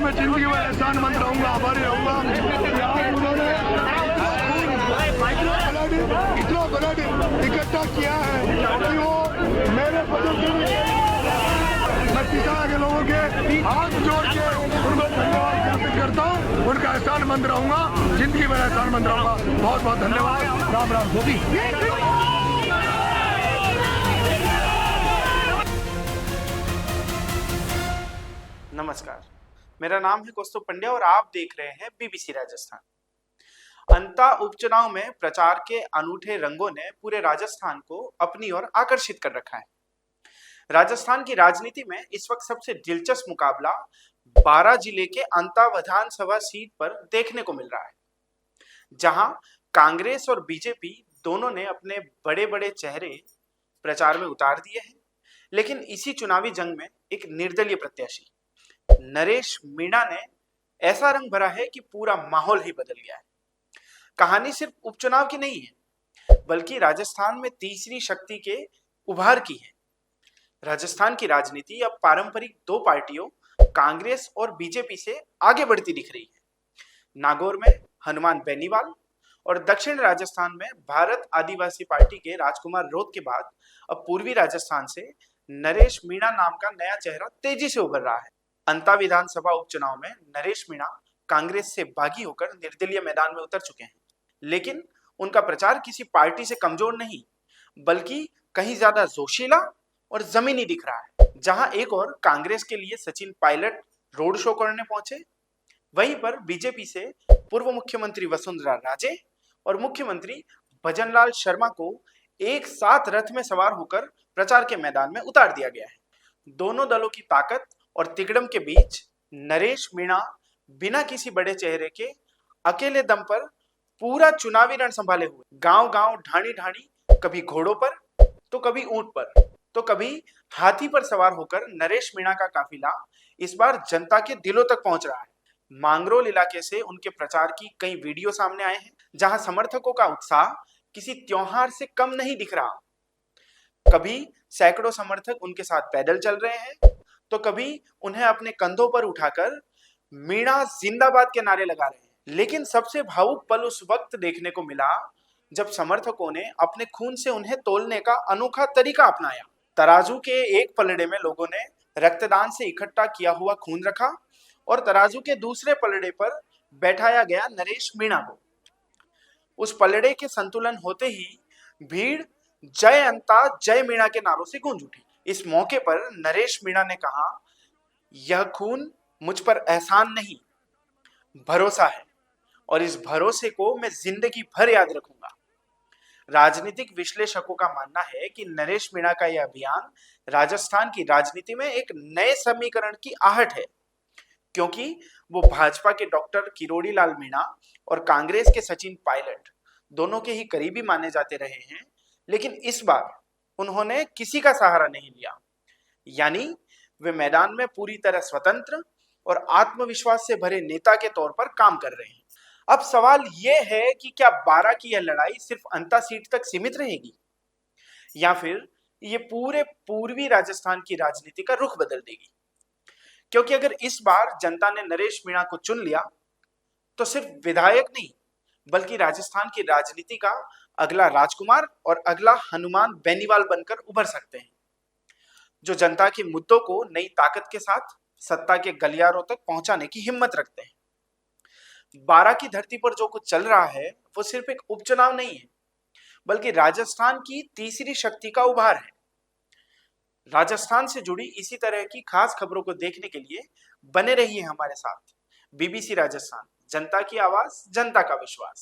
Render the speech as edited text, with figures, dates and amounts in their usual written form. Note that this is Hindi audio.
मैं जिंदगी में एहसानमंद रहूंगा, आभारी रहूंगा। उन्होंने इतना ब्लड इकट्ठा किया है कि वो मेरे वजह से मैं पिता के लोगों के हाथ जोड़ के उनको धन्यवाद ज्ञापित करता हूँ। उनका एहसानमंद रहूंगा, जिंदगी में एहसानमंद रहूंगा। बहुत बहुत धन्यवाद। राम राम। धोबी। नमस्कार, मेरा नाम है कौस्तुभ पंड्या और आप देख रहे हैं बीबीसी राजस्थान। अंता उपचुनाव में प्रचार के अनूठे रंगों ने पूरे राजस्थान को अपनी ओर आकर्षित कर रखा है। राजस्थान की राजनीति में इस वक्त सबसे दिलचस्प मुकाबला 12 जिले के अंता विधानसभा सीट पर देखने को मिल रहा है, जहां कांग्रेस और बीजेपी दोनों ने अपने बड़े बड़े चेहरे प्रचार में उतार दिए हैं। लेकिन इसी चुनावी जंग में एक निर्दलीय प्रत्याशी नरेश मीणा ने ऐसा रंग भरा है कि पूरा माहौल ही बदल गया है। कहानी सिर्फ उपचुनाव की नहीं है, बल्कि राजस्थान में तीसरी शक्ति के उभार की है। राजस्थान की राजनीति अब पारंपरिक दो पार्टियों कांग्रेस और बीजेपी से आगे बढ़ती दिख रही है। नागौर में हनुमान बेनीवाल और दक्षिण राजस्थान में भारत आदिवासी पार्टी के राजकुमार रोत के बाद अब पूर्वी राजस्थान से नरेश मीणा नाम का नया चेहरा तेजी से उभर रहा है। अंता विधानसभा उपचुनाव में नरेश मीणा कांग्रेस से बागी होकर निर्दलीय मैदान में उतर चुके हैं, लेकिन उनका प्रचार किसी पार्टी से कमजोर नहीं, बल्कि कहीं ज्यादा जोशीला और जमीनी दिख रहा है। जहां एक और कांग्रेस के लिए सचिन पायलट रोड शो करने पहुंचे, वहीं पर बीजेपी से पूर्व मुख्यमंत्री वसुंधरा राजे और मुख्यमंत्री भजनलाल शर्मा को एक साथ रथ में सवार होकर प्रचार के मैदान में उतार दिया गया है। दोनों दलों की ताकत और तिकड़म के बीच नरेश मीणा बिना किसी बड़े चेहरे के अकेले दम पर पूरा चुनावी रण संभाले हुए गांव गांव ढाणी ढाणी, कभी घोड़ों पर तो कभी ऊंट पर तो कभी हाथी पर सवार होकर नरेश मीणा का काफिला इस बार जनता के दिलों तक पहुंच रहा है। मांगरोल इलाके से उनके प्रचार की कई वीडियो सामने आए हैं, जहां समर्थकों का उत्साह किसी त्योहार से कम नहीं दिख रहा। कभी सैकड़ों समर्थक उनके साथ पैदल चल रहे हैं, तो कभी उन्हें अपने कंधों पर उठाकर मीणा जिंदाबाद के नारे लगा रहे हैं। लेकिन सबसे भावुक पल उस वक्त देखने को मिला जब समर्थकों ने अपने खून से उन्हें तोलने का अनोखा तरीका अपनाया। तराजू के एक पलड़े में लोगों ने रक्तदान से इकट्ठा किया हुआ खून रखा और तराजू के दूसरे पलड़े पर बैठाया गया नरेश मीणा को। उस पलड़े के संतुलन होते ही भीड़ जय अंता जय मीणा के नारों से गूंज उठी। इस मौके पर नरेश मीणा ने कहा, यह खून मुझ पर एहसान नहीं, भरोसा है और इस भरोसे को मैं जिंदगी भर याद रखूंगा। राजनीतिक विश्लेषकों का मानना है कि नरेश मीणा का यह अभियान राजस्थान की राजनीति में एक नए समीकरण की आहट है, क्योंकि वो भाजपा के डॉक्टर किरोड़ी लाल मीणा और कांग्रेस के सचिन पायलट दोनों के ही करीबी माने जाते रहे हैं, लेकिन इस बार उन्होंने किसी का सहारा नहीं लिया। यानी वे मैदान में पूरी तरह स्वतंत्र और आत्मविश्वास से भरे नेता के तौर पर काम कर रहे हैं। अब सवाल यह है कि क्या 12 की यह लड़ाई सिर्फ अंता सीट तक सीमित रहेगी या फिर ये पूरे पूर्वी राजस्थान की राजनीति का रुख बदल देगी। क्योंकि अगर इस बार जनता ने नरेश मीणा को चुन लिया तो सिर्फ विधायक नहीं, बल्कि राजस्थान की राजनीति का अगला राजकुमार और अगला हनुमान बेनीवाल बनकर उभर सकते हैं, जो जनता के मुद्दों को नई ताकत के साथ सत्ता के गलियारों तक पहुंचाने की हिम्मत रखते हैं। 12 की धरती पर जो कुछ चल रहा है वो सिर्फ एक उपचुनाव नहीं है, बल्कि राजस्थान की तीसरी शक्ति का उभार है। राजस्थान से जुड़ी इसी तरह की खास खबरों को देखने के लिए बने रहिए हमारे साथ। बीबीसी राजस्थान, जनता की आवाज, जनता का विश्वास।